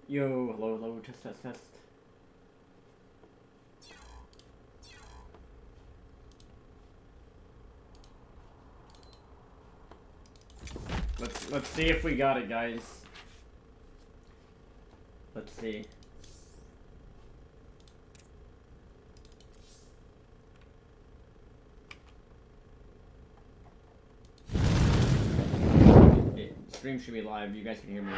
Yo, hello, hello, test, test, test. Let's see if we got it, guys. Let's see. Stream should be live. You guys can hear me.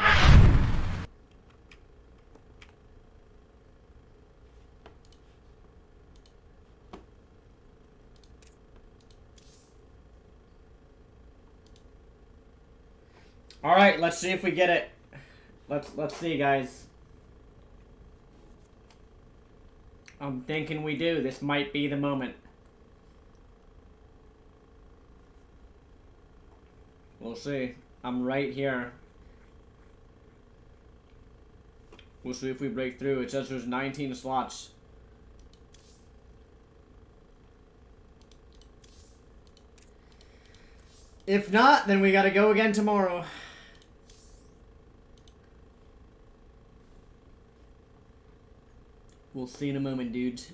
All right, let's see if we get it. Let's see, guys. I'm thinking we do. This might be the moment. We'll see. I'm right here. We'll see if we break through. It says there's 19 slots. If not, then we gotta go again tomorrow. We'll see in a moment, dudes.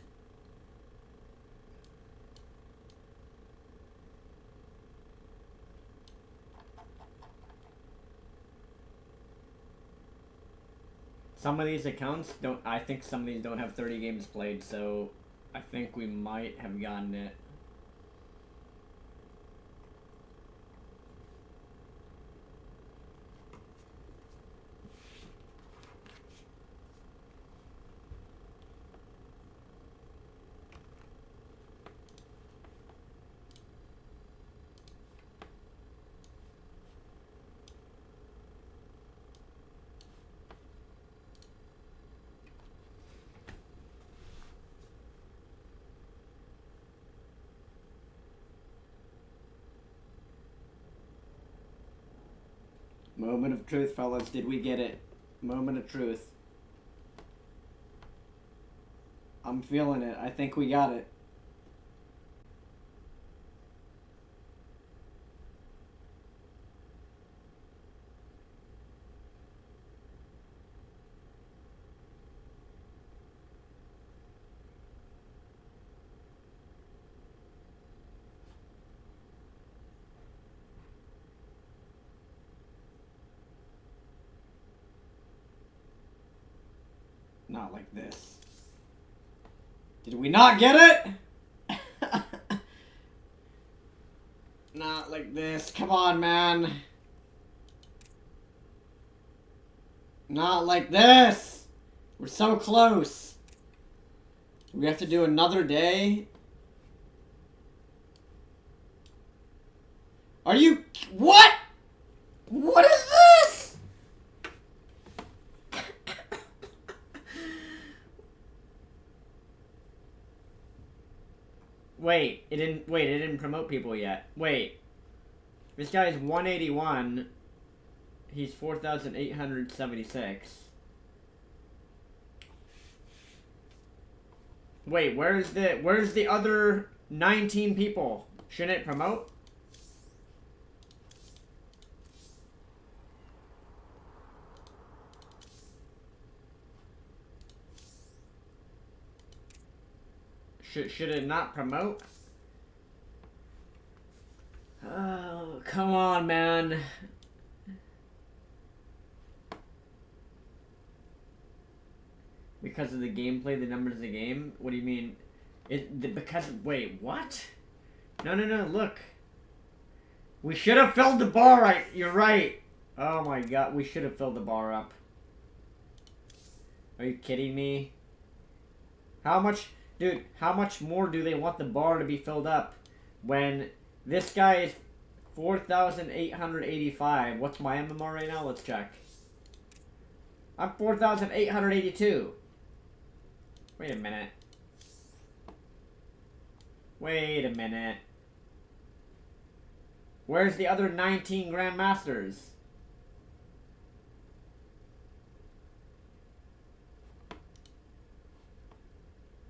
Some of these accounts don't, I think some of these don't have 30 games played, so I think we might have gotten it. Moment of truth, fellas. Did we get it? Moment of truth. I'm feeling it. I think we got it. Not like this. Did we not get it? Not like this. Come on, man. Not like this. We're so close. We have to do another day. Are you... What? What is this? Wait, it didn't promote people yet. Wait. This guy's 181. He's 4,876. Wait, where's the other 19 people? Shouldn't it promote? Should it not promote? Oh, come on, man. Because of the gameplay, the numbers of the game? What do you mean? Wait, what? No, look. We should have filled the bar right. You're right. Oh my god, we should have filled the bar up. Are you kidding me? How much... Dude, how much more do they want the bar to be filled up when this guy is 4,885? What's my MMR right now? Let's check. I'm 4,882. Wait a minute. Wait a minute. Where's the other 19 Grandmasters?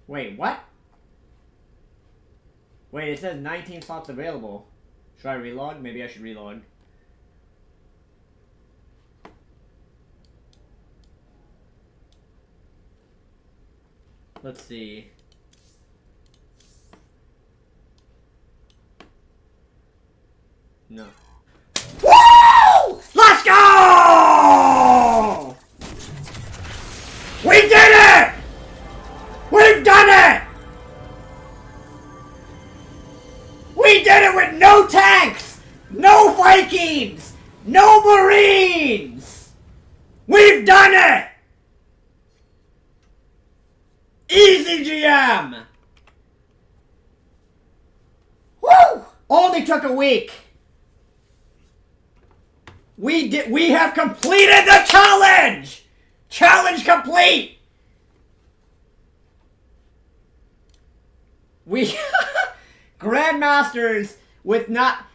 Wait, what? Wait, it says 19 slots available. Should I relog? Maybe I should relog. Let's see. No. Woo! Let's go! We did it! We've done it! We did it with no tanks! No Vikings! No Marines! We've done it! Easy GM! Woo! Only took a week. We have completed the challenge! Challenge complete! We Grandmasters with not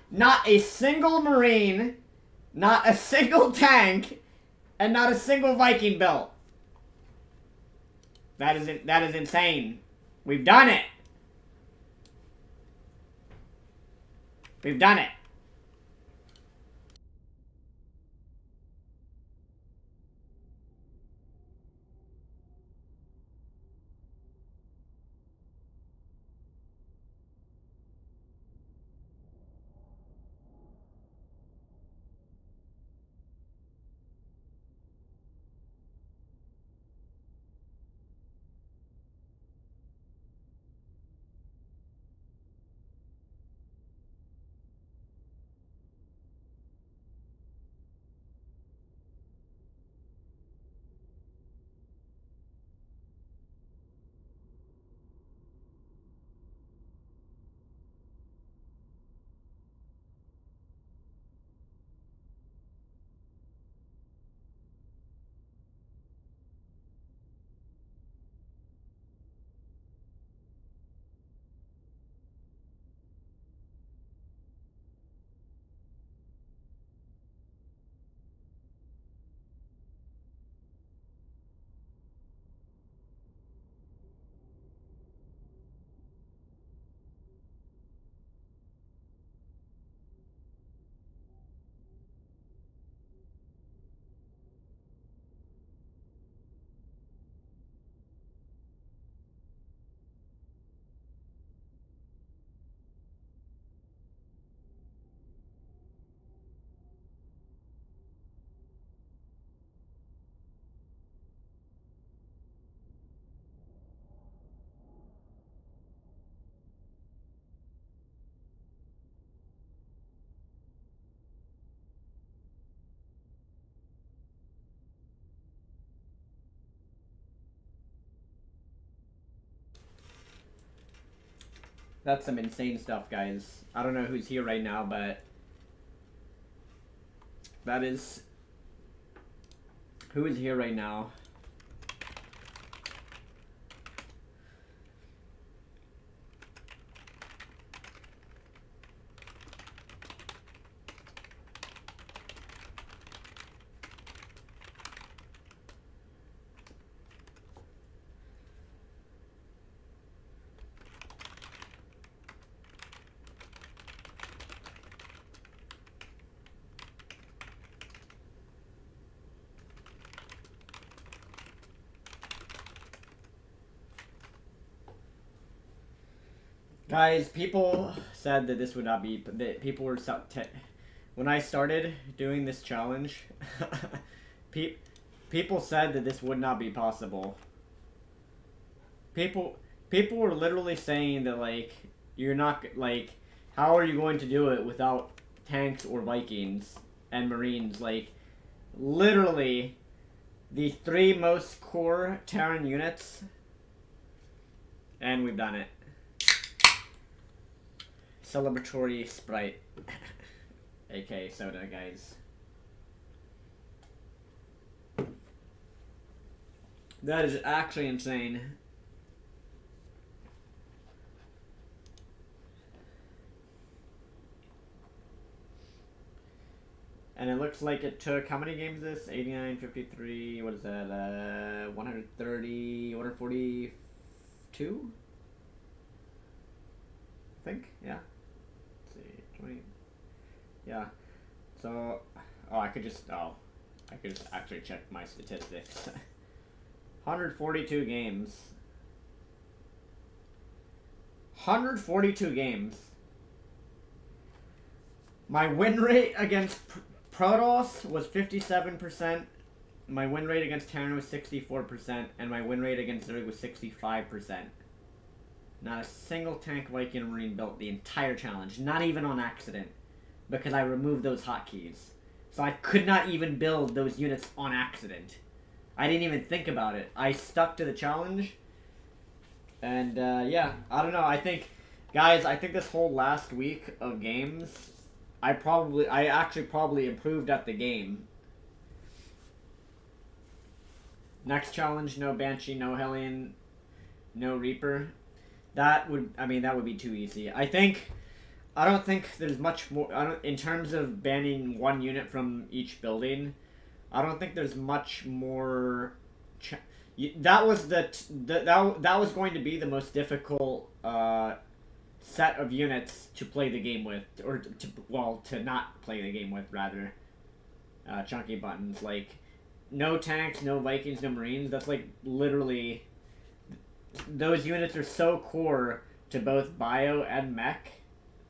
a single Marine, not a single tank, and not a single Viking built. That is insane. We've done it. We've done it. That's some insane stuff, guys. I don't know who's here right now, but that is who is here right now. Guys, people said that this would not be. That people were when I started doing this challenge. People said that this would not be possible. People were literally saying that, like, you're not, like, how are you going to do it without tanks or Vikings and Marines? Like, literally, the 3 most core Terran units, and we've done it. Celebratory Sprite. AK soda, guys. That is actually insane. And it looks like it took, how many games is this? 89, 53, what is that? 130, 142? I think, yeah. Let's see, 20. Yeah. So, I could just actually check my statistics. 142 games. 142 games. My win rate against Protoss was 57%. My win rate against Terran was 64%. And my win rate against Zerg was 65%. Not a single tank, Viking, or Marine built the entire challenge. Not even on accident. Because I removed those hotkeys. So I could not even build those units on accident. I didn't even think about it. I stuck to the challenge. And, yeah. I don't know. I think, guys, I think this whole last week of games, I actually probably improved at the game. Next challenge, no Banshee, no Hellion, no Reaper. That would be too easy. I don't think there's much more, in terms of banning one unit from each building, I don't think there's much more, that was that was going to be the most difficult, set of units to play the game with, or to not play the game with, rather. Chunky buttons, like, no tanks, no Vikings, no Marines. That's like literally, those units are so core to both bio and mech.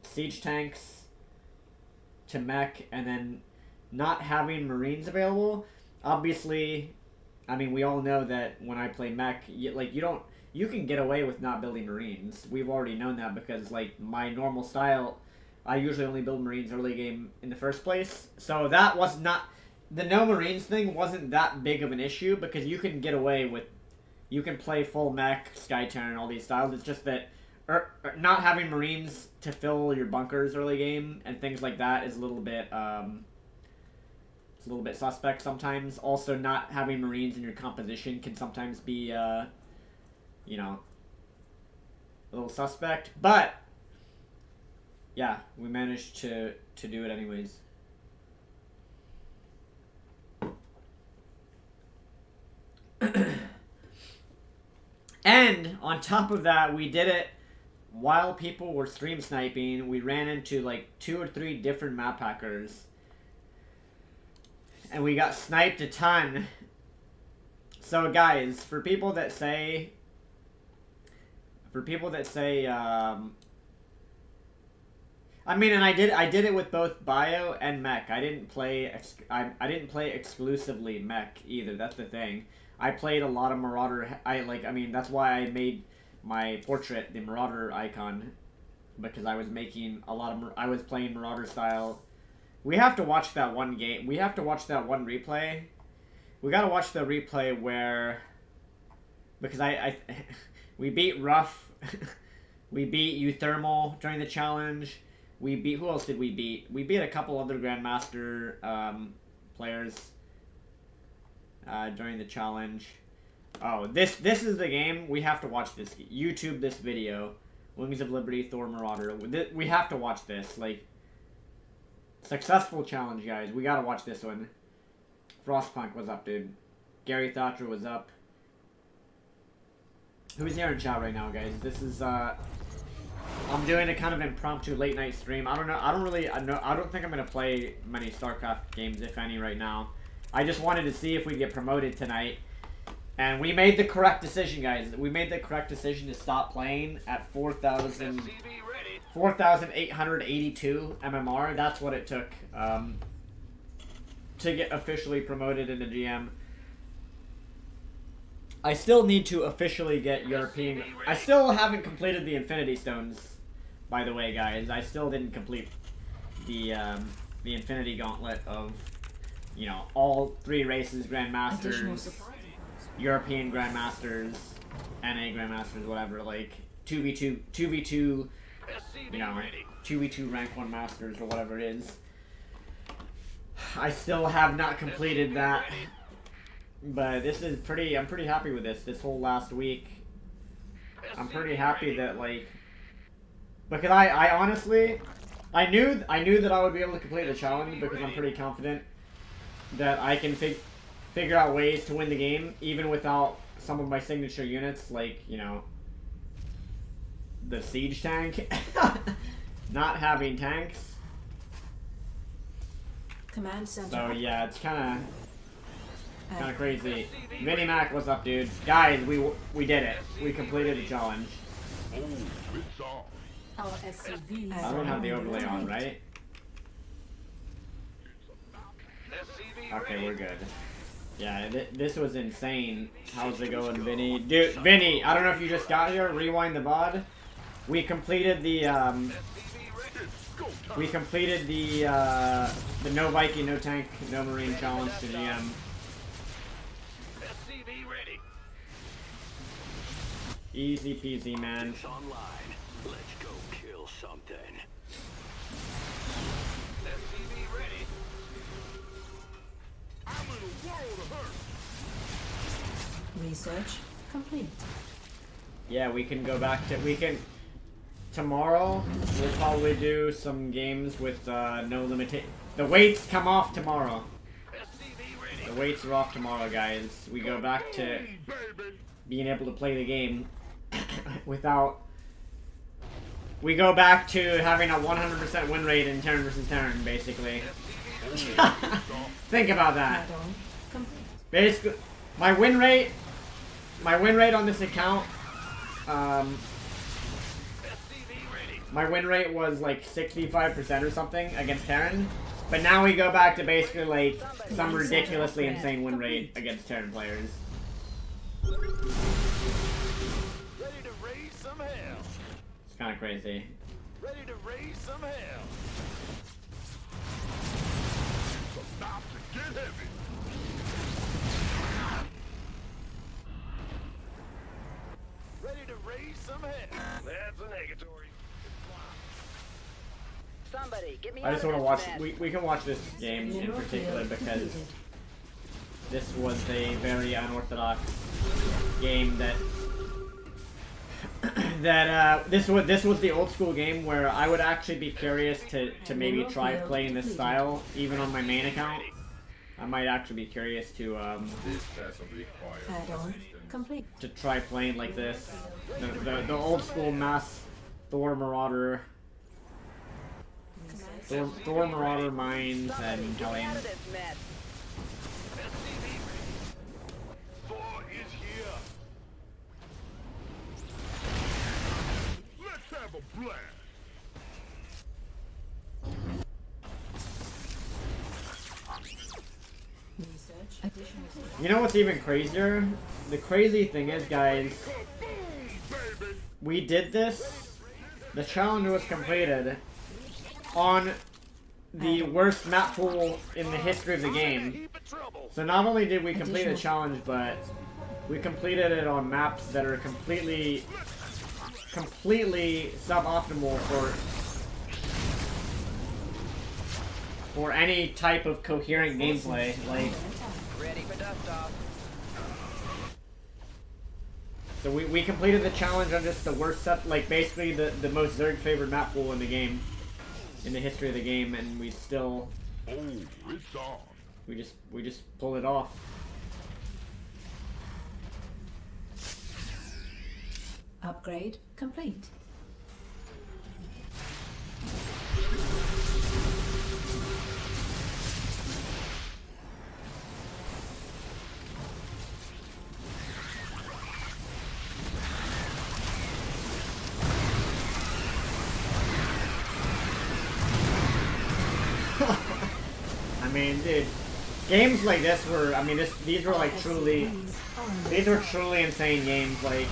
Siege tanks to mech, and then not having Marines available. Obviously, I mean, we all know that when I play mech, you can get away with not building Marines. We've already known that because, like, my normal style, I usually only build Marines early game in the first place. So that was not, the no Marines thing wasn't that big of an issue because you can get away with, you can play full mech, Sky Terran, and all these styles. It's just that not having Marines to fill your bunkers early game and things like that is a little bit, it's a little bit suspect sometimes. Also, not having Marines in your composition can sometimes be, you know, a little suspect. But yeah, we managed to do it anyways. And on top of that, we did it while people were stream sniping. We ran into like 2 or 3 different map hackers, and we got sniped a ton. So guys, for people that say, I mean, and I did it with both bio and mech. I didn't play exclusively mech either. That's the thing. I played a lot of Marauder. That's why I made my portrait the Marauder icon, because I was making a lot of. I was playing Marauder style. We have to watch that one game. We have to watch that one replay. We gotta watch the replay where, because we beat Rough, we beat Euthermal during the challenge. We beat, who else did we beat? We beat a couple other Grandmaster players during the challenge. Oh, this is the game. We have to watch this. YouTube this video. Wings of Liberty, Thor Marauder. We have to watch this. Like, successful challenge, guys. We gotta watch this one. Frostpunk was up, dude. Gary Thatcher was up. Who's here in chat right now, guys? This is, I'm doing a kind of impromptu late night stream. I don't know. I don't think I'm gonna play many StarCraft games, if any, right now. I just wanted to see if we get promoted tonight. And we made the correct decision, guys. We made the correct decision to stop playing at 4,882 MMR. That's what it took to get officially promoted into GM. I still need to officially get European. I still haven't completed the Infinity Stones, by the way, guys. I still didn't complete the Infinity Gauntlet of, you know, all 3 races, Grandmasters, European Grandmasters, NA Grandmasters, whatever, like 2v2, you know, 2v2 rank 1 Masters or whatever it is. I still have not completed that. But this is I'm pretty happy with this whole last week. I'm pretty happy that, like, because I honestly, I knew that I would be able to complete the challenge because I'm pretty confident that I can figure out ways to win the game even without some of my signature units, like, you know, the siege tank. Not having tanks. Command center. So yeah, it's kind of crazy. Vinny Mac, what's up, dude? Guys, we did it. We completed the challenge. Our SCV. I don't have the overlay on, right? Okay, we're good. Yeah, this was insane. How's it going, Vinny? Dude, Vinny, I don't know if you just got here. Rewind the VOD. We completed the the no Viking, no tank, no marine challenge to GM. Easy peasy, man. It's online. Let's go kill something. SCV ready. I'm in a world of hurt. Research complete. Yeah, we can go back to tomorrow. We'll probably do some games with no limitation. The weights come off tomorrow. The weights are off tomorrow, guys. We go back to being able to play the game without. We go back to having a 100% win rate in turn versus turn, basically. Think about that. Basically, my win rate on this account, my win rate was like 65% or something against Terran, but now we go back to basically like some ridiculously insane win rate against Terran players. Ready to raise some hell. It's kind of crazy. Ready to raise some hell. It's about to get heavy. Ready to raise some hell. That's a negatory. Somebody, get me I just out want to of watch. this mess. We can watch this game in particular because this was a very unorthodox game that this was the old school game where I would actually be curious to maybe try playing this style even on my main account. I might actually be curious to Add-on complete. to try playing like this, the old school mass Thor Marauder. Thor Marauder Mines and Get me out Hellions. of this mess. Thor is here. Let's have a blast. Research additional. You know what's even crazier? The crazy thing is, guys, we did this. The challenge was completed on the worst map pool in the history of the game. So not only did we complete the challenge, but we completed it on maps that are completely suboptimal for any type of coherent gameplay. Like, Ready for dust off. so we completed the challenge on just the worst set, like basically the most Zerg favored map pool in the game, in the history of the game, and we still It's on. we just pulled it off. Upgrade complete. I mean, dude, games like this were, I mean, these were like truly, these were truly insane games. Like,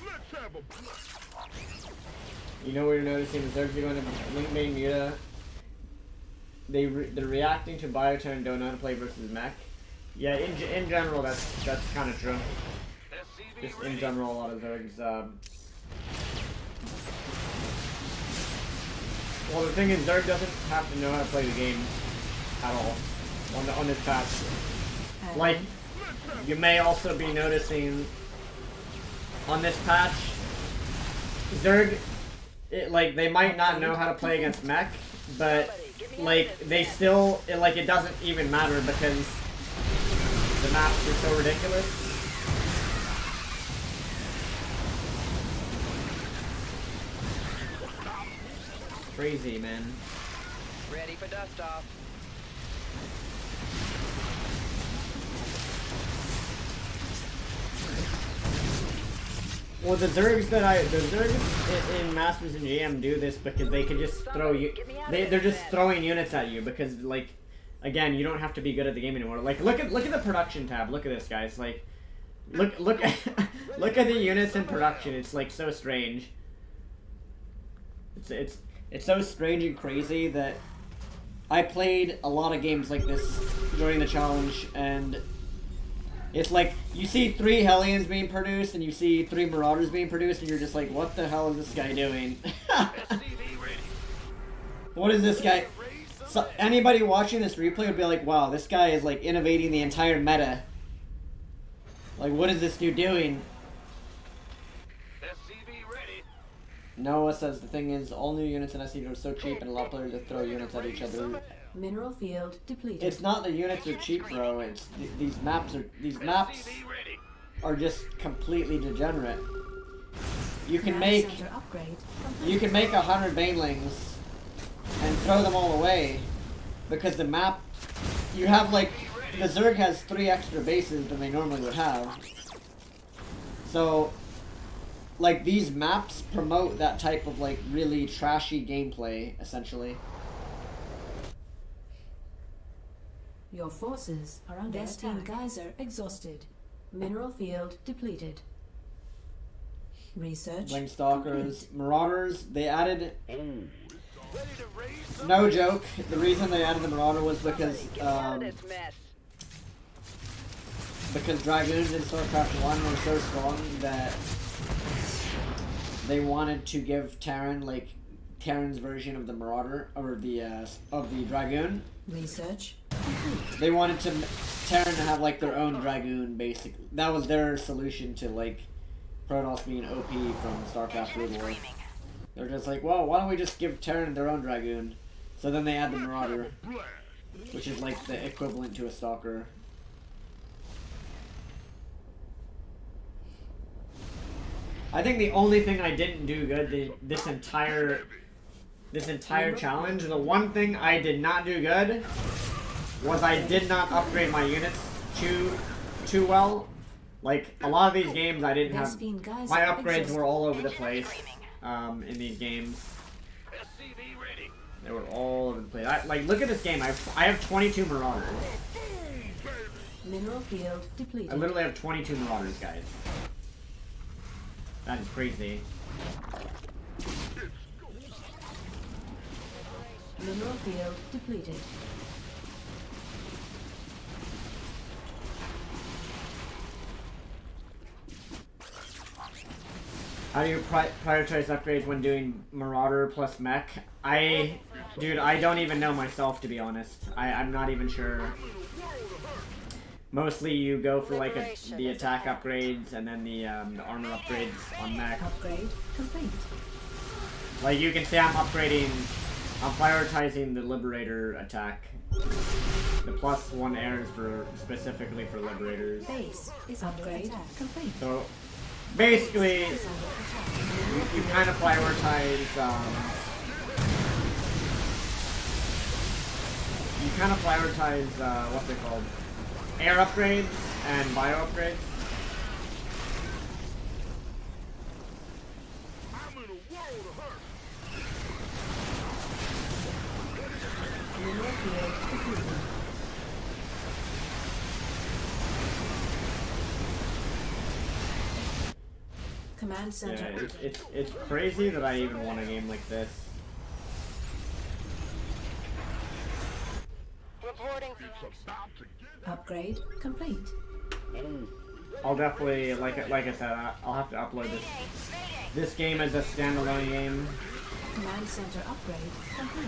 Let's have a blast. you know, we're noticing the Zergs are going to link main Muta. They're reacting to Biotech and don't know how to play versus Mech. Yeah, in general, that's kind of true. Just in general, a lot of Zergs. Well, the thing is, Zerg doesn't have to know how to play the game at all on this patch. Like, you may also be noticing on this patch, Zerg, like, they might not know how to play against Mech, but like they still, it doesn't even matter because the maps are so ridiculous. Crazy, man. Ready for dust off. Well, the Zergs in Masters and GM do this because they can just throw you. They're just throwing units at you because, like, again, you don't have to be good at the game anymore. Like, look at the production tab. Look at this, guys. Like, look at the units in production. It's like so strange. It's so strange and crazy that I played a lot of games like this during the challenge, and it's like you see 3 Hellions being produced and you see 3 Marauders being produced, and you're just like, what the hell is this guy doing? What is this guy? So anybody watching this replay would be like, wow, this guy is like innovating the entire meta. Like, what is this dude doing? Noah says the thing is, all new units in SCV are so cheap and allow players to throw units at each other. Mineral field depleted. It's not the units are cheap, bro. It's these maps are just completely degenerate. You can make 100 banelings and throw them all away because the map you have, like, the Zerg has 3 extra bases than they normally would have. So, like, these maps promote that type of, like, really trashy gameplay, essentially. Your forces are under attack. Geyser exhausted. Mineral field depleted. Research. Stalkers, Marauders, they added... No joke, the reason they added the Marauder was because Dragoons in StarCraft 1 were so strong that they wanted to give Terran, like, Terran's version of the Marauder, or the Dragoon. Research. They wanted Terran to have, like, their own Dragoon, basically. That was their solution to, like, Protoss being OP from StarCraft Brood War. They're just like, well, why don't we just give Terran their own Dragoon? So then they add the Marauder, which is like the equivalent to a Stalker. I think the only thing I didn't do good this entire challenge, the one thing I did not do good was I did not upgrade my units too well. Like, a lot of these games I didn't have, my upgrades were all over the place. In these games, they were all over the place. Like, look at this game. I have 22 Marauders. Mineral field depleted. I literally have 22 Marauders, guys. That is crazy. Mineral field depleted. How do you prioritize upgrades when doing Marauder plus Mech? Dude, I don't even know myself, to be honest. I'm not even sure. Mostly you go for, like, the attack upgrades and then the armor upgrades on Mech. Upgrade complete. Like, you can say I'm prioritizing the Liberator attack. The +1 airs specifically for Liberators. Base is upgrade complete. So, basically, you kind of prioritize, what's it called? Air upgrades and bio upgrades. I'm in a world of hurt. Mineral field depleted. Command center. Yeah, it's crazy that I even won a game like this. Reporting. Upgrade complete. I'll definitely, like I said, I'll have to upload this game as a standalone game. Command center upgrade complete.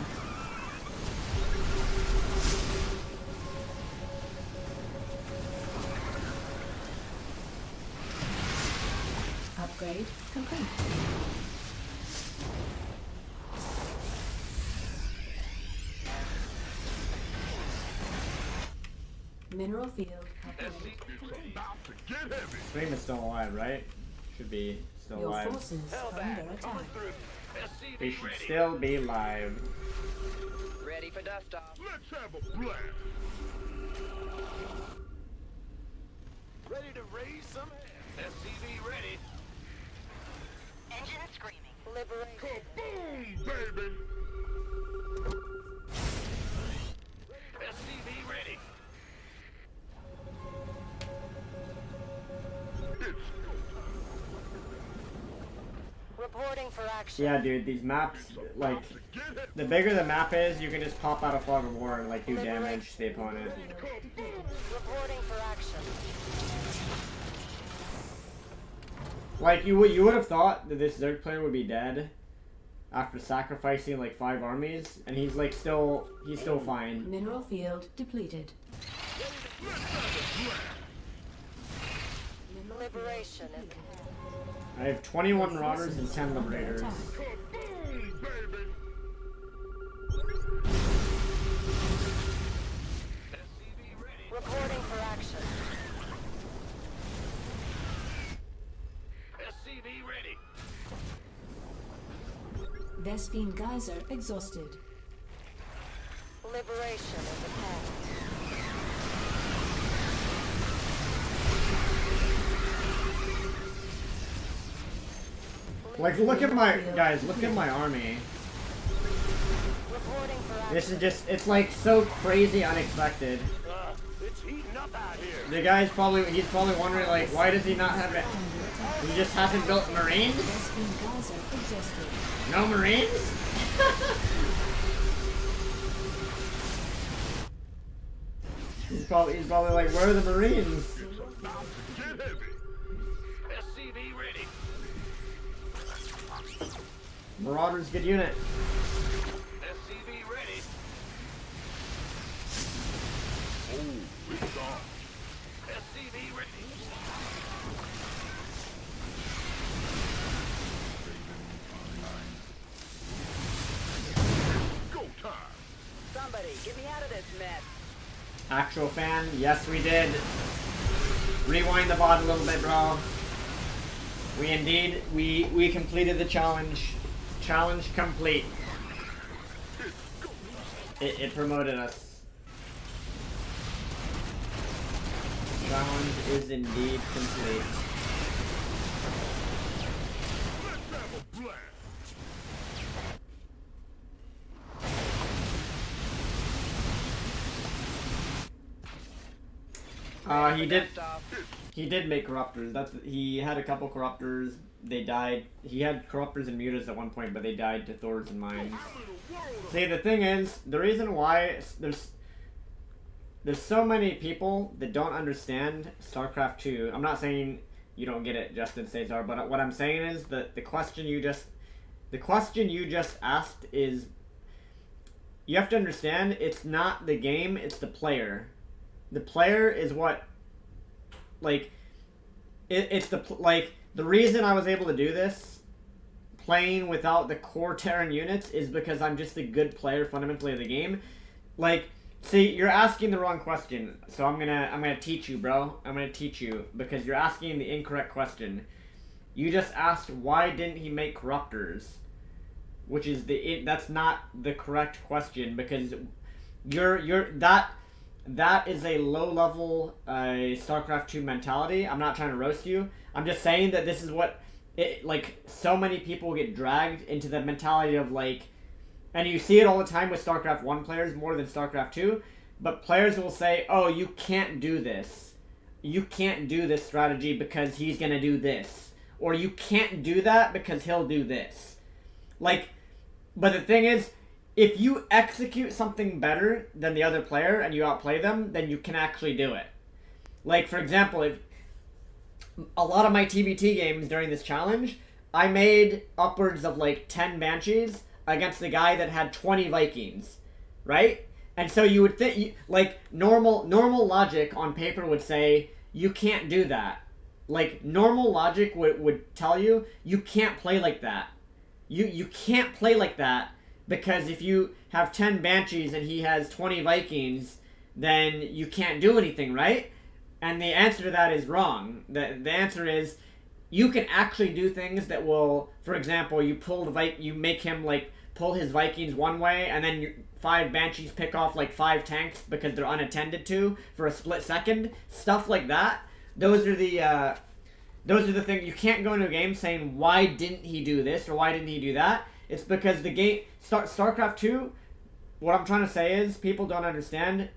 Upgrade complete. Mineral field upgrade complete. Stream is still alive, right? Should be still Your alive. forces are under attack. We should still be live. Ready for dust off. Let's have a blast. Ready to raise some hell. SCV ready. Liberation. Kaboom, baby! SCV ready. Reporting for action. Yeah, dude, these maps, like, the bigger the map is, you can just pop out a fog of war and, like, do damage to the opponent. Reporting for action. Like, you would have thought that this Zerg player would be dead after sacrificing, like, 5 armies, and he's, like, he's still fine. Mineral field depleted. Liberation is I have 21 Marauders and 10 Liberators. Kaboom, baby! SCV ready. reporting for action. SCV ready. Vespine Geyser exhausted. Liberation is at hand. Like, look at my, guys, look at my army. Reporting for action. This is just, it's like so crazy unexpected. It's heating up out here. The guy's probably, he's probably wondering, like, why does he not have it? He just hasn't built Marines? Vespine Geyser exhausted. No Marines? he's probably like, where are the Marines? It's about to get heavy. SCV ready. Marauders, good unit. SCV ready. Oh, it's on. SCV ready. Go time. Somebody, get me out of this mess. Actual fan, yes we did. Rewind the VOD a little bit, bro. We indeed, we completed the challenge. Challenge complete. It promoted us. Challenge is indeed complete. Let's have a blast. He did make corruptors. He had a couple corruptors. They died. He had corruptors and mutas at one point, but they died to Thors and mines. See, the thing is, the reason why there's so many people that don't understand StarCraft 2. I'm not saying you don't get it, Justin Cesar, but what I'm saying is that the question you just asked is, you have to understand, it's not the game, it's the player. The player is what, like, the reason I was able to do this, playing without the core Terran units, is because I'm just a good player fundamentally of the game. Like, see, you're asking the wrong question, so I'm gonna teach you, bro. I'm gonna teach you, because you're asking the incorrect question. You just asked, why didn't he make corruptors? Which is that's not the correct question, because that is a low-level StarCraft 2 mentality. I'm not trying to roast you. I'm just saying that this is what, so many people get dragged into the mentality of, like, and you see it all the time with StarCraft 1 players more than StarCraft 2, but players will say, oh, you can't do this. You can't do this strategy because he's going to do this. Or you can't do that because he'll do this. Like, but the thing is, if you execute something better than the other player and you outplay them, then you can actually do it. Like, for example, if a lot of my TBT games during this challenge, I made upwards of like 10 Banshees against the guy that had 20 Vikings, right? And so you would think, like, normal logic on paper would say, you can't do that. Like, normal logic would tell you, you can't play like that. You can't play like that. Because if you have 10 Banshees and he has 20 Vikings, then you can't do anything, right? And the answer to that is wrong. The answer is, you can actually do things that will, for example, you make him, like, pull his Vikings one way, and then 5 Banshees pick off, like, 5 tanks because they're unattended to for a split second. Stuff like that. Those are the those are the things. You can't go into a game saying, why didn't he do this or why didn't he do that? It's because the game... StarCraft 2, what I'm trying to say is, people don't understand,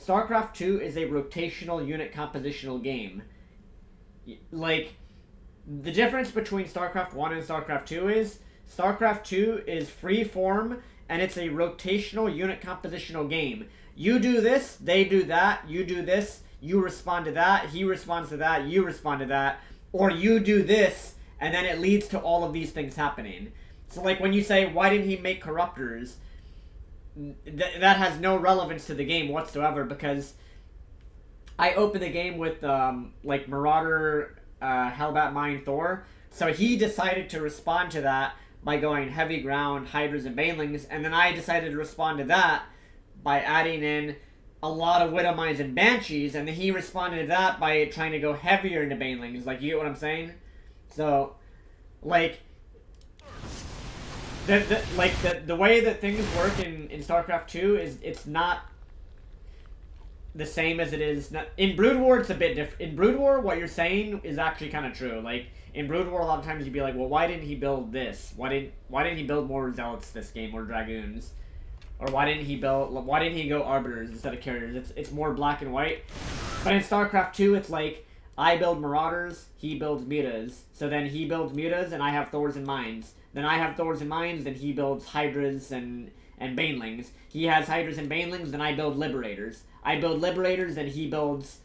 StarCraft 2 is a rotational unit compositional game. Like, the difference between StarCraft 1 and StarCraft 2 is, StarCraft 2 is free form, and it's a rotational unit compositional game. You do this, they do that, you do this, you respond to that, he responds to that, you respond to that, or you do this, and then it leads to all of these things happening. So, like, when you say, why didn't he make corruptors, that has no relevance to the game whatsoever, because I opened the game with, like, Marauder, Hellbat Mine Thor, so he decided to respond to that by going heavy ground, Hydras, and Banelings, and then I decided to respond to that by adding in a lot of Widow Mines and Banshees, and then he responded to that by trying to go heavier into Banelings. Like, you get what I'm saying? So, like, the way that things work in StarCraft 2 is it's not the same as it is... In Brood War, it's a bit different. In Brood War, what you're saying is actually kind of true. Like, in Brood War, a lot of times you'd be like, well, why didn't he build this? Why didn't he build more Zealots this game, or Dragoons? Or why didn't he go Arbiters instead of Carriers? It's more black and white. But in StarCraft 2, it's like, I build Marauders, he builds Mutas. So then he builds Mutas, and I have Thors and Mines. Then I have Thors and Mines, then he builds Hydras and Banelings. He has Hydras and Banelings, then I build Liberators. I build Liberators, and he builds...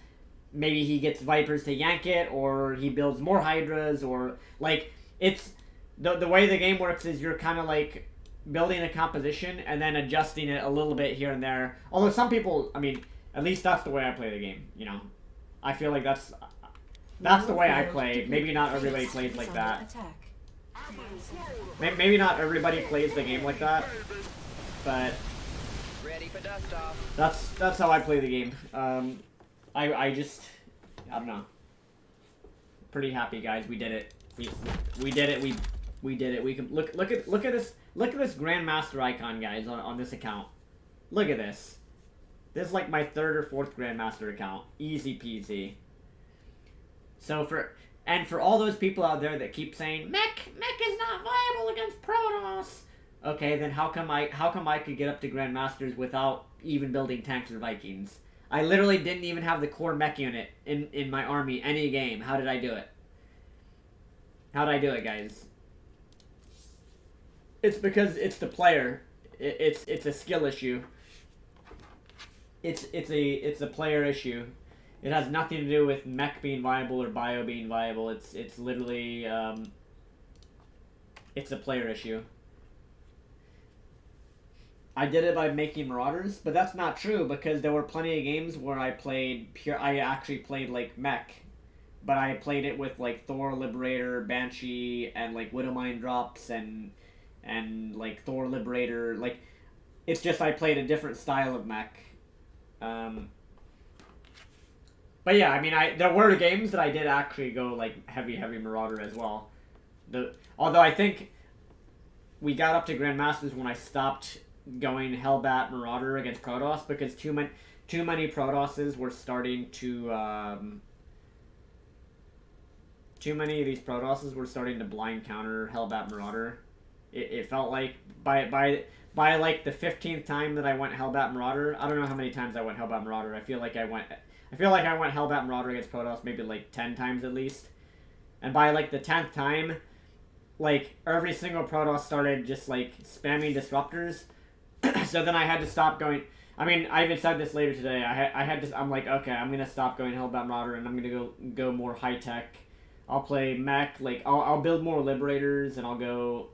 Maybe he gets Vipers to yank it, or he builds more Hydras, or... Like, it's... The way the game works is you're kind of like building a composition and then adjusting it a little bit here and there. Although some people, I mean, at least that's the way I play the game, you know. I feel like that's the way I play. Maybe not everybody plays like that. Maybe not everybody plays the game like that, but Ready for dust off. that's how I play the game. I don't know. Pretty happy, guys. We did it. We did it. We did it. We can look at this Grandmaster icon, guys, on this account. Look at this. This is like my 3rd or 4th Grandmaster account. Easy peasy. So for all those people out there that keep saying Mech is not viable against Protoss. Okay, then how come I could get up to Grandmasters without even building tanks or Vikings? I literally didn't even have the core Mech unit in my army any game. How did I do it? How did I do it, guys? It's because it's the player. It's a skill issue. It's a player issue. It has nothing to do with Mech being viable or Bio being viable. It's literally it's a player issue. I did it by making Marauders, but that's not true because there were plenty of games where I actually played like Mech, but I played it with like Thor, Liberator, Banshee, and like Widowmine drops and like Thor, Liberator. Like, it's just I played a different style of Mech. But yeah, I mean, there were games that I did actually go like heavy Marauder as well. Although I think we got up to Grandmasters when I stopped going Hellbat Marauder against Protoss because too many Protosses were starting to too many of these Protosses were starting to blind counter Hellbat Marauder. It felt like by like the 15th time that I went Hellbat Marauder, I don't know how many times I went Hellbat Marauder. I feel like I went Hellbat Marauder against Protoss maybe like 10 times at least. And by like the 10th time, like every single Protoss started just like spamming disruptors. So then I had to stop going. I mean, I even said this later today. I'm like, okay, I'm gonna stop going Hellbat Marauder and I'm gonna go more high tech. I'll play Mech. Like I'll build more Liberators and I'll go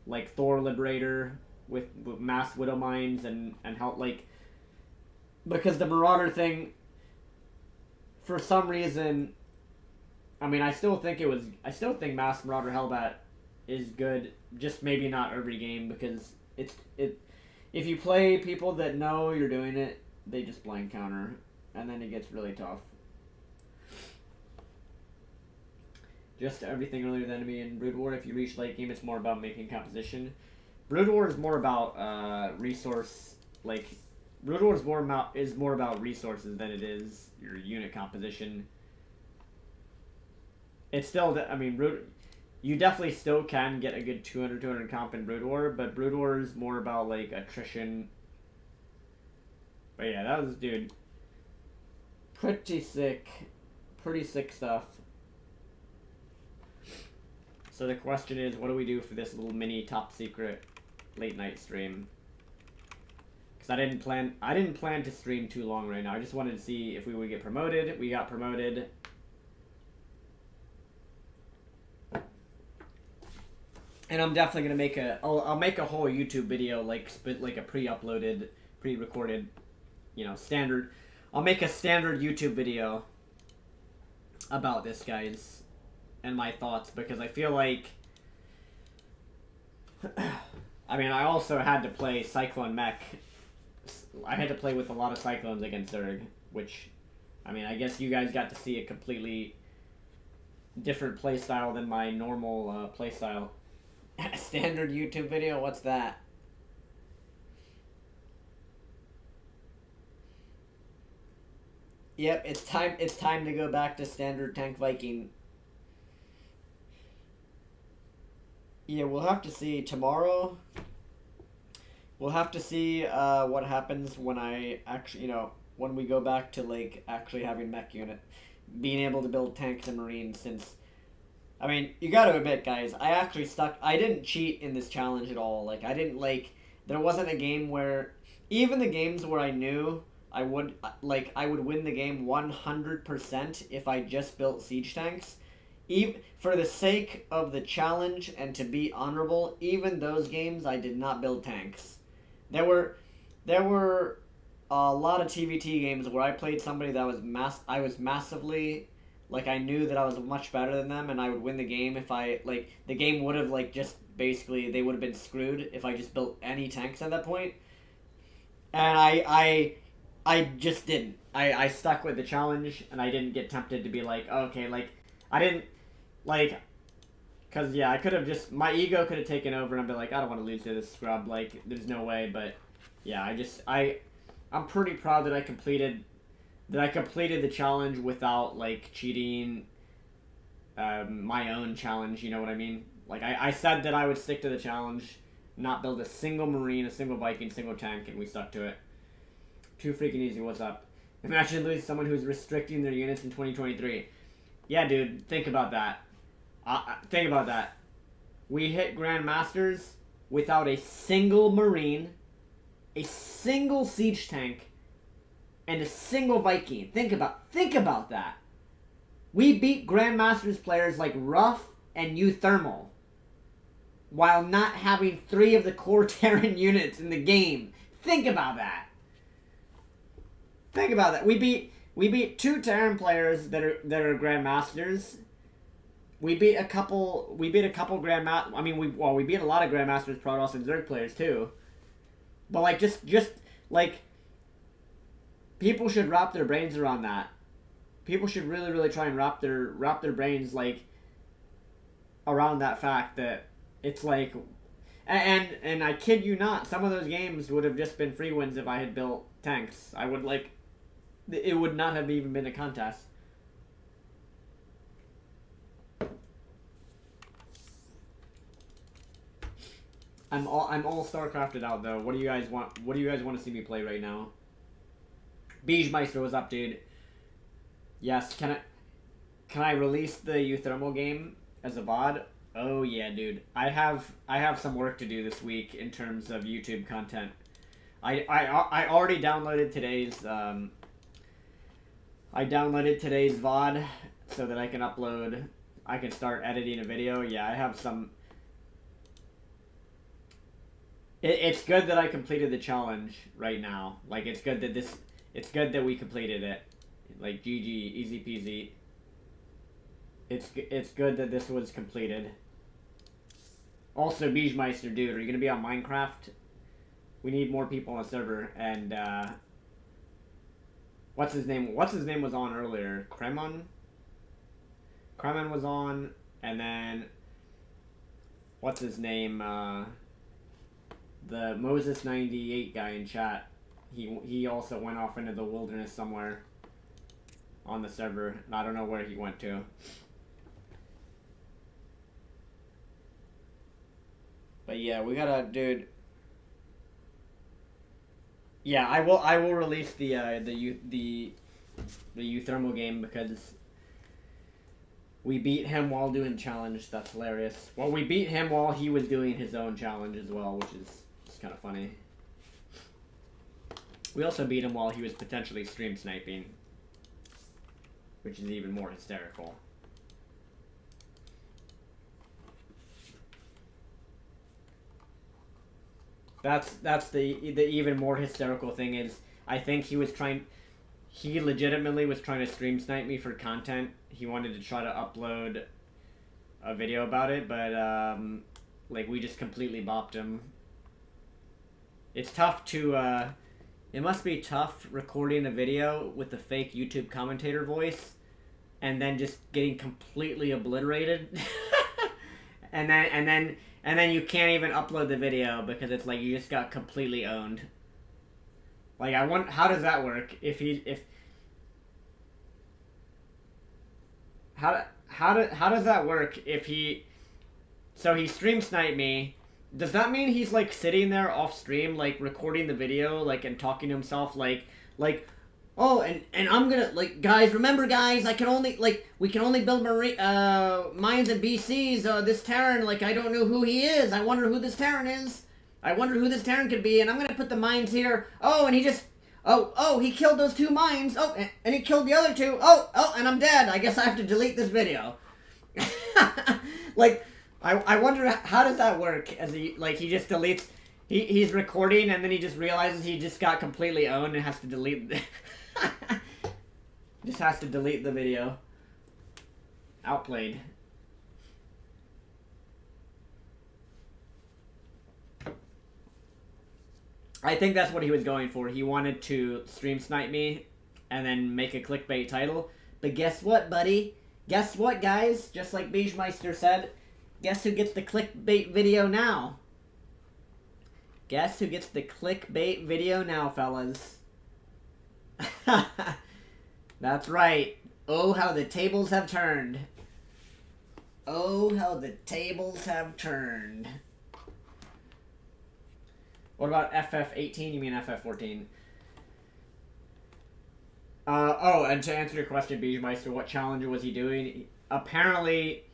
like Thor Liberator with mass Widow Mines and help like, because the Marauder thing, for some reason, I mean, I still think Mass Marauder Hellbat is good, just maybe not every game, because if you play people that know you're doing it, they just blind counter, and then it gets really tough. Just everything earlier than me in Brood War. If you reach late game, it's more about making composition. Brood War is more about resource, like Brood War is more about resources than it is your unit composition. it's still, I mean, you definitely still can get a good 200 comp in Brood War, but Brood War is more about, like, attrition. But yeah, that was, dude, pretty sick stuff. So the question is, what do we do for this little mini top secret late night stream? Because I didn't plan to stream too long right now. I just wanted to see if we would get promoted. We got promoted. And I'm definitely gonna make I'll make a whole YouTube video, like a pre-uploaded, pre-recorded, you know, standard. I'll make a standard YouTube video about this, guys, and my thoughts, because I feel like, I mean, I also had to play Cyclone Mech. I had to play with a lot of Cyclones against Zerg, which, I mean, I guess you guys got to see a completely different playstyle than my normal playstyle. Standard YouTube video? What's that? Yep, it's time to go back to standard tank Viking. Yeah, we'll have to see tomorrow. We'll have to see what happens when I actually, you know, when we go back to, like, actually having mech unit, being able to build tanks and marines. Since, I mean, you got to admit, guys, I didn't cheat in this challenge at all. Like, I didn't, like, there wasn't a game where, even the games where I knew I would win the game 100% if I just built siege tanks. Even for the sake of the challenge and to be honorable, even those games I did not build tanks. There were a lot of TVT games where I played somebody that I was massively, like, I knew that I was much better than them, and I would win the game if I, like, the game would have, like, just basically, they would have been screwed if I just built any tanks at that point. And I just didn't. I stuck with the challenge, and I didn't get tempted to be like, okay, like, I didn't, like, because, yeah, I could have just, my ego could have taken over, and I'd be like, I don't want to lose to this scrub, like, there's no way. But yeah, I'm pretty proud that I completed the challenge without, like, cheating my own challenge, you know what I mean? Like, I said that I would stick to the challenge, not build a single Marine, a single Viking, single tank, and we stuck to it. Too freaking easy, what's up? Imagine losing someone who's restricting their units in 2023. Yeah, dude, think about that. Think about that. We hit Grandmasters without a single Marine, a single Siege tank, and a single Viking. Think about that. We beat Grandmasters players like Ruff and Euthermal while not having 3 of the core Terran units in the game. Think about that. Think about that. We beat 2 Terran players that are Grandmasters. We beat a couple Grandmasters. I mean, we beat a lot of Grandmasters, Protoss, and Zerg players too. But, like, just like, people should wrap their brains around that. People should really, really try and wrap their brains, like, around that fact that it's like, and I kid you not, some of those games would have just been free wins if I had built tanks. I would, like, it would not have even been a contest. I'm all StarCrafted out though. What do you guys want? What do you guys want to see me play right now? Beijmeister, what's up, dude? Yes, can I release the Euthermal game as a VOD? Oh yeah, dude. I have some work to do this week in terms of YouTube content. I already downloaded today's VOD so that I can upload. I can start editing a video. Yeah, I have some. It's good that I completed the challenge right now. Like, it's good that we completed it. Like, GG, easy peasy. It's good that this was completed. Also, Beijmeister, dude, are you gonna be on Minecraft? We need more people on the server, and what's his name? What's his name was on earlier? Kremon was on, and then what's his name? The Moses 98 guy in chat. He also went off into the wilderness somewhere on the server. I don't know where he went to. But yeah, we gotta, dude. Yeah, I will release the euthermal game because we beat him while doing challenge. That's hilarious. Well, we beat him while he was doing his own challenge as well, which is just kind of funny. We also beat him while he was potentially stream sniping, which is even more hysterical. That's the even more hysterical thing is I think he legitimately was trying to stream snipe me for content. He wanted to try to upload a video about it, but like we just completely bopped him. It's tough to it must be tough recording a video with the fake YouTube commentator voice and then just getting completely obliterated. and then you can't even upload the video because it's like you just got completely owned. Like I want, how does that work? How does that work if he? So he stream sniped me. Does that mean he's like sitting there off stream, like recording the video, like and talking to himself, like, oh, and I'm gonna guys, remember guys, we can only build mines and BCs. This Terran, I don't know who he is. I wonder who this Terran is. I wonder who this Terran could be, and I'm gonna put the mines here. Oh, and he just, he killed those 2 mines. Oh, and he killed the other 2. Oh, and I'm dead. I guess I have to delete this video. I wonder how does that work? As he just deletes, he's recording and then he just realizes he just got completely owned and has to delete. Just has to delete the video. Outplayed. I think that's what he was going for. He wanted to stream snipe me and then make a clickbait title. But guess what, buddy? Guess what, guys? Just like Beachmeister said, guess who gets the clickbait video now? Guess who gets the clickbait video now, fellas? That's right. Oh, how the tables have turned. Oh, how the tables have turned. What about FF18? You mean FF14? And to answer your question, Beachmeister, what challenge was he doing? Apparently,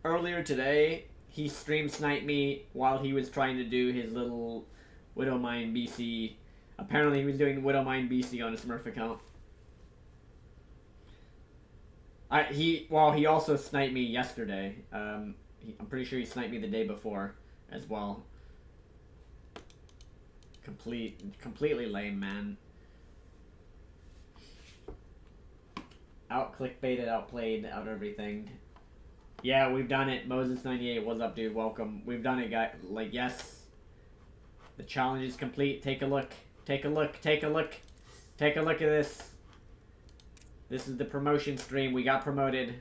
earlier today, he stream sniped me while he was trying to do his little Widowmine BC. Apparently, he was doing Widowmine BC on his Smurf account. He also sniped me yesterday. I'm pretty sure he sniped me the day before as well. Completely lame, man. Out clickbaited, outplayed, out everything. Yeah, we've done it. Moses98, what's up, dude? Welcome. We've done it, guys. Yes. The challenge is complete. Take a look. Take a look. Take a look. Take a look at this. This is the promotion stream. We got promoted.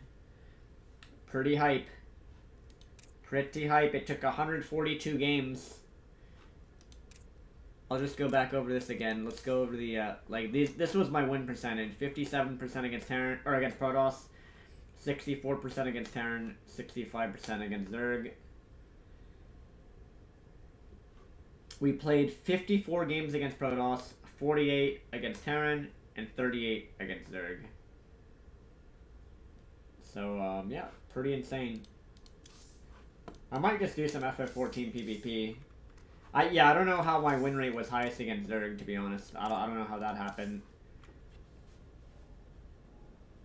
Pretty hype. Pretty hype. It took 142 games. I'll just go back over this again. Let's go over the, this was my win percentage. 57% against Terran, or against Protoss. 64% against Terran. 65% against Zerg. We played 54 games against Protoss, 48 against Terran, and 38 against Zerg. So, yeah, pretty insane. I might just do some FF14 PvP. I don't know how my win rate was highest against Zerg, to be honest. I don't know how that happened.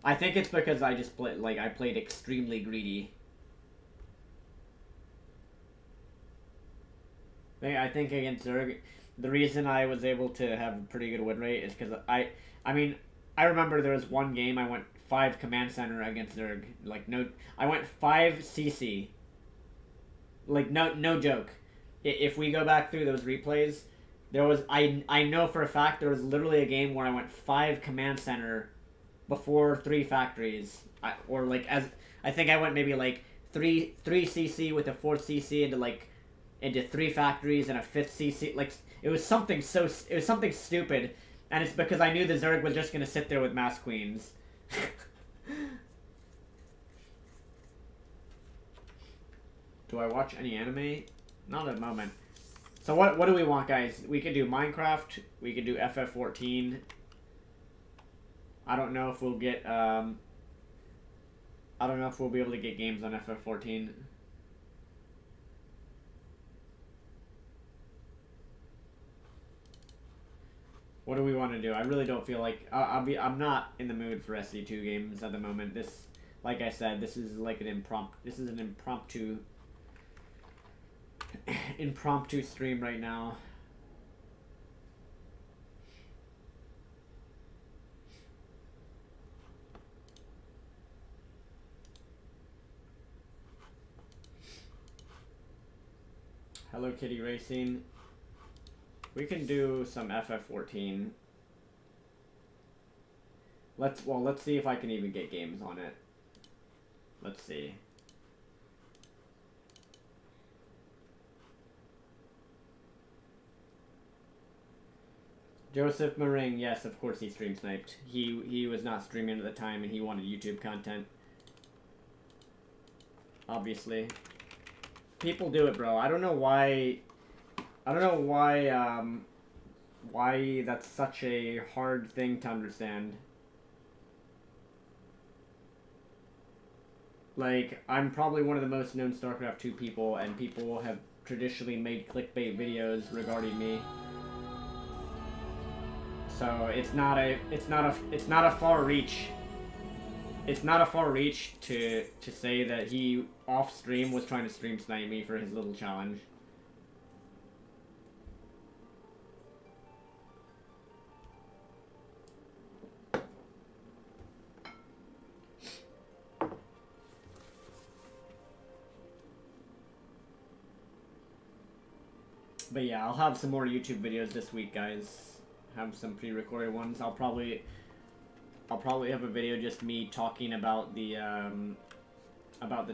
I think it's because I just I played extremely greedy. I think against Zerg, the reason I was able to have a pretty good win rate is because I remember there was one game I went 5 command center against Zerg. I went 5 CC. No joke. If we go back through those replays, there was I know for a fact there was literally a game where I went 5 command center before 3 factories. I think I went maybe 3 CC with a 4th CC into 3 factories and a 5th CC. It was something stupid, and it's because I knew the Zerg was just gonna sit there with mass queens. Do I watch any anime? Not at the moment. So what do we want, guys? We could do Minecraft. We could do FF14. I don't know if we'll get, I don't know if we'll be able to get games on FF14. What do we want to do? I really don't feel like I'm not in the mood for SC2 games at the moment. This, like I said, this is like an impromptu stream right now. Hello Kitty Racing. We can do some FF14. Let's see if I can even get games on it. Let's see. Joseph Maring, yes, of course he stream sniped. He was not streaming at the time and he wanted YouTube content. Obviously. People do it, bro. I don't know why that's such a hard thing to understand. Like, I'm probably one of the most known StarCraft 2 people, and people have traditionally made clickbait videos regarding me. So it's not a far reach. It's not a far reach to say that he off stream was trying to stream snipe me for his little challenge. But yeah, I'll have some more YouTube videos this week, guys. Have some pre-recorded ones. I'll probably have a video just me talking about the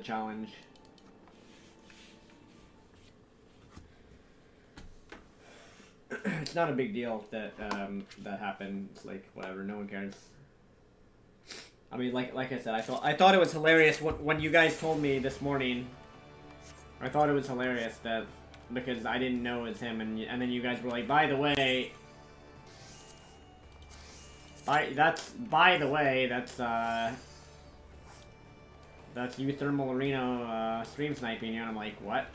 challenge. It's not a big deal that that happened. It's like whatever, no one cares. I mean, like I said, I thought it was hilarious when you guys told me this morning. I thought it was hilarious that because I didn't know it was him, and then you guys were like, by the way, that's Euthermal Reno stream sniping you, and I'm like, what?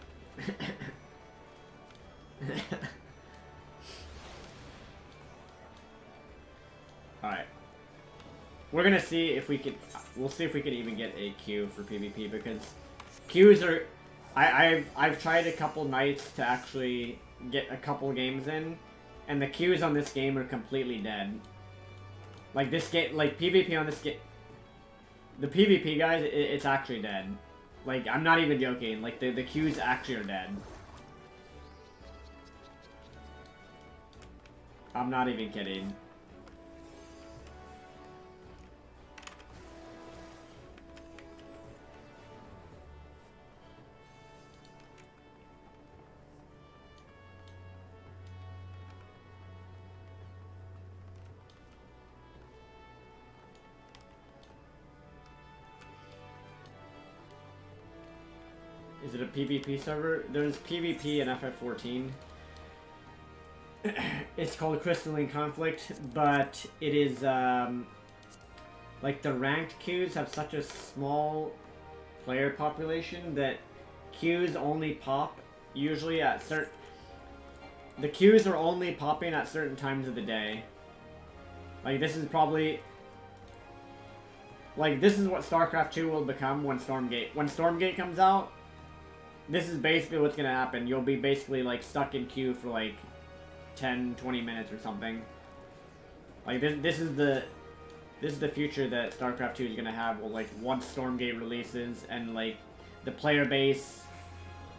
Alright. We're gonna see if we can, we'll see if we can even get a queue for PvP, because queues are, I've tried a couple nights to actually get a couple games in, and the queues on this game are completely dead. Like this game, like PvP on this game, the PvP guys, it's actually dead. Like, I'm not even joking, like the queues actually are dead. I'm not even kidding. Is it a PvP server? There's PvP in FF14. It's called Crystalline Conflict, but it is, like, the ranked queues have such a small player population that queues only pop usually at certain... The queues are only popping at certain times of the day. Like, this is probably... Like, this is what StarCraft 2 will become when Stormgate comes out. This is basically what's gonna happen. You'll be basically, like, stuck in queue for, like, 10-20 minutes or something. Like, this is the future that StarCraft 2 is gonna have. Well, like, once Stormgate releases and, like, the player base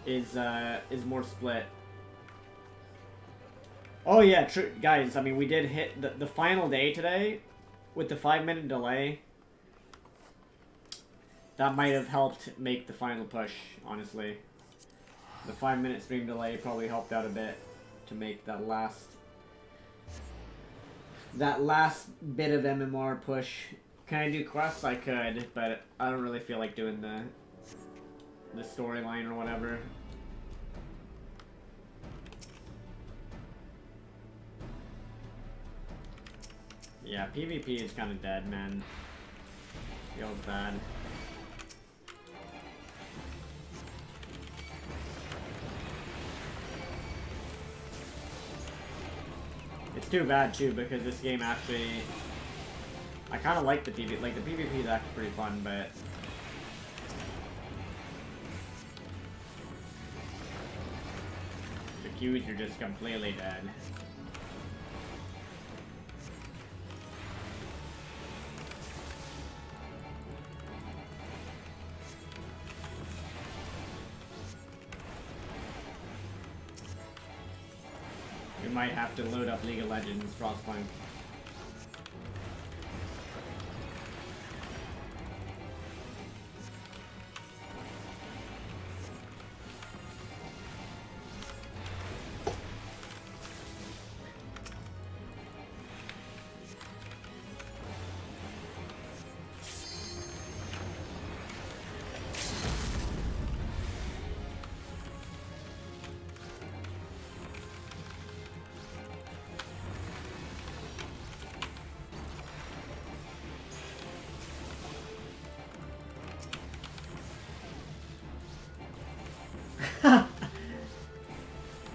is more split. Oh yeah, true, guys. I mean, we did hit the final day today with the 5-minute delay. That might have helped make the final push, honestly. The 5-minute stream delay probably helped out a bit to make that last bit of MMR push. Can I do quests? I could, but I don't really feel like doing the storyline or whatever. Yeah, PvP is kind of dead, man. Feels bad. It's too bad too because this game actually, I kind of like the PvP. Like the PvP is actually pretty fun, but the queues are just completely dead. We might have to load up League of Legends Frostpunk.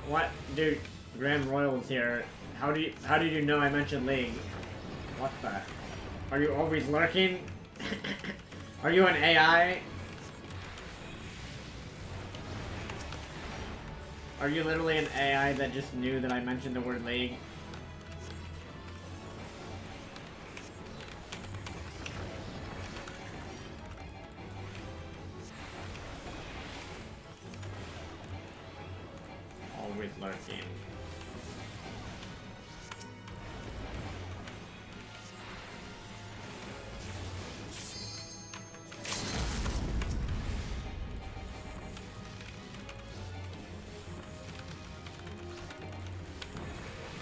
What, dude? Grand Royals here. How did you know I mentioned League? What the? Are you always lurking? Are you an AI? Are you literally an AI that just knew that I mentioned the word League? Always lurking.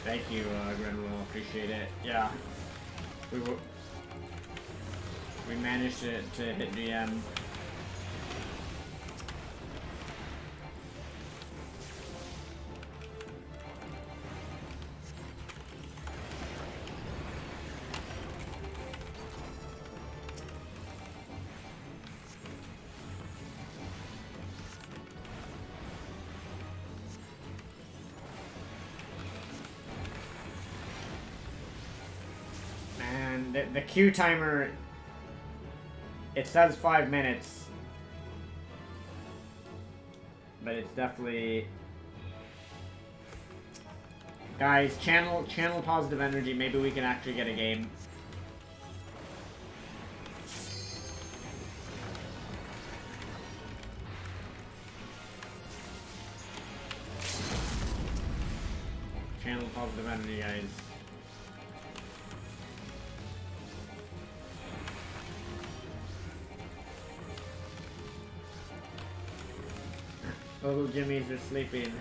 Thank you, Grenwell. Appreciate it. Yeah, we managed to hit GM. The queue timer, it says 5 minutes, but it's definitely, guys, channel positive energy. Maybe we can actually get a game. Channel positive energy, guys. Oh, Jimmy's are sleeping.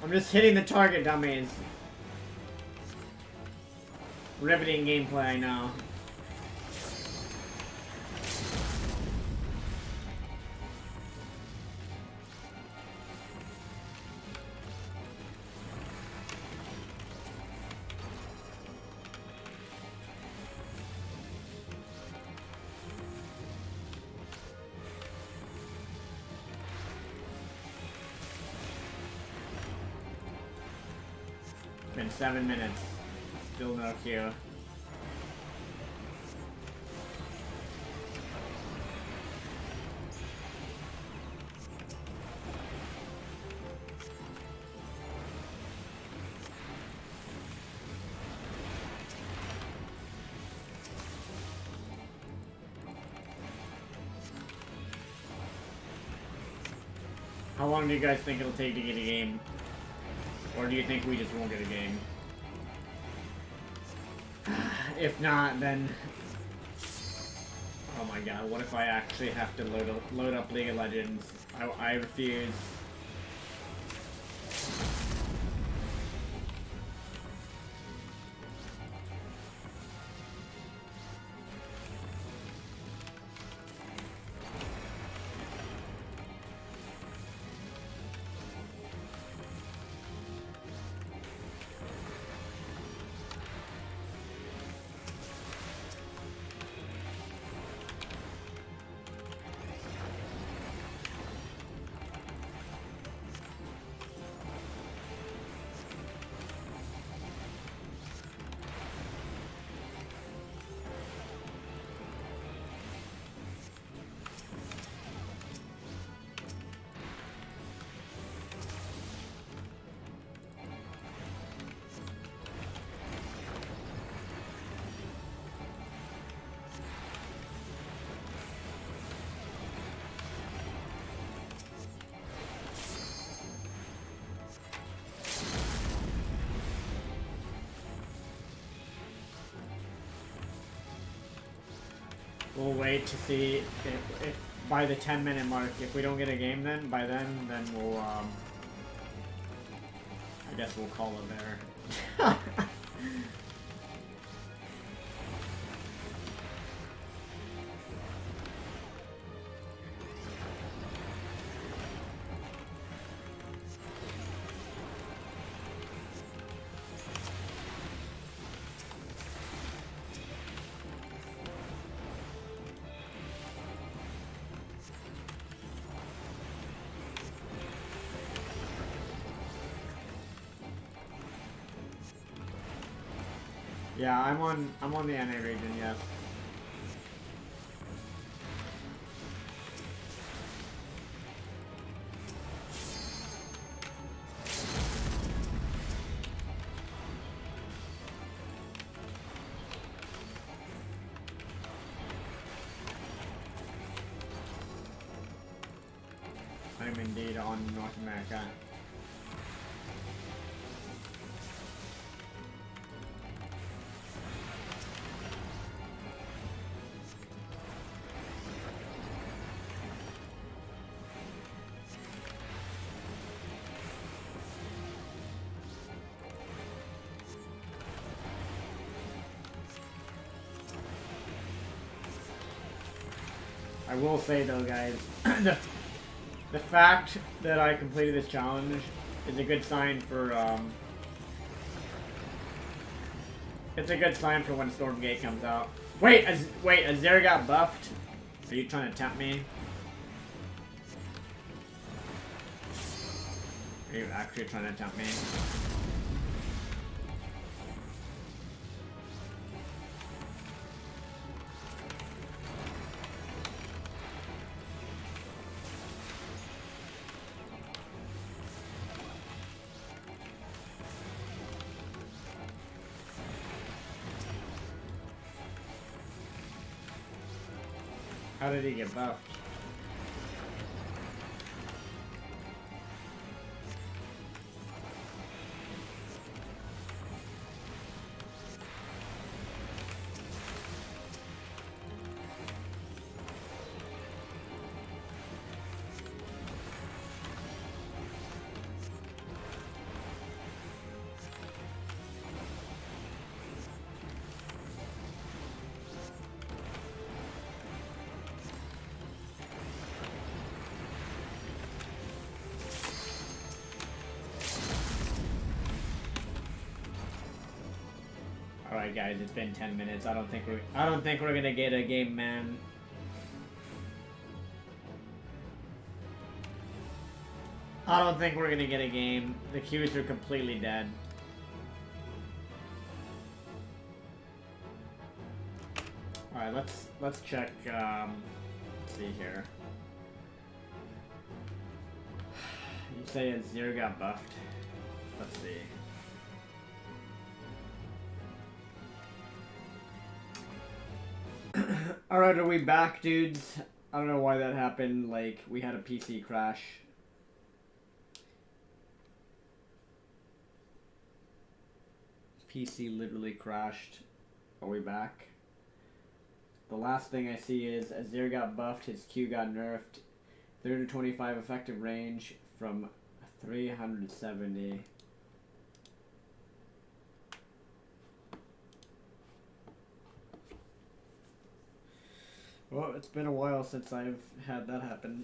I'm just hitting the target, dummies. Riveting gameplay, I know. Been 7 minutes. Still no queue. How long do you guys think it'll take to get a game? Or do you think we just won't get a game? If not, then... Oh my god, what if I actually have to load up League of Legends? I refuse. We'll wait to see if by the 10-minute mark, if we don't get a game then, by then we'll, I guess we'll call it there. Yeah, I'm on the NA region, yes. I'm indeed on North America. I will say though, guys, the fact that I completed this challenge is a good sign for, it's a good sign for when Stormgate comes out. Wait, Azir got buffed? Are you trying to tempt me? Are you actually trying to tempt me? How did he get buffed? Alright guys, it's been 10 minutes. I don't think we're gonna get a game, man. I don't think we're gonna get a game. The queues are completely dead. Alright, let's check, let's see here. You say Azir got buffed. Let's see. Alright, are we back, dudes? I don't know why that happened. Like, we had a PC crash. PC literally crashed. Are we back? The last thing I see is Azir got buffed, his Q got nerfed. 325 effective range from 370. Well, it's been a while since I've had that happen.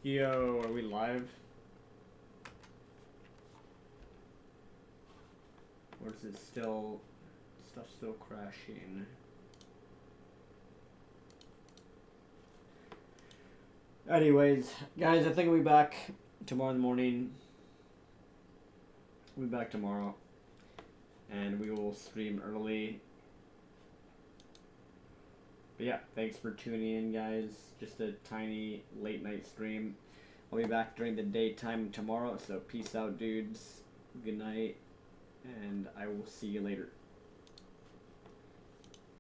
Yo, are we live? Or is it still... stuff still crashing? Anyways, guys, I think we'll be back tomorrow in the morning. We'll be back tomorrow. And we will stream early. But yeah, thanks for tuning in, guys. Just a tiny late night stream. I'll be back during the daytime tomorrow, so peace out, dudes. Good night, and I will see you later.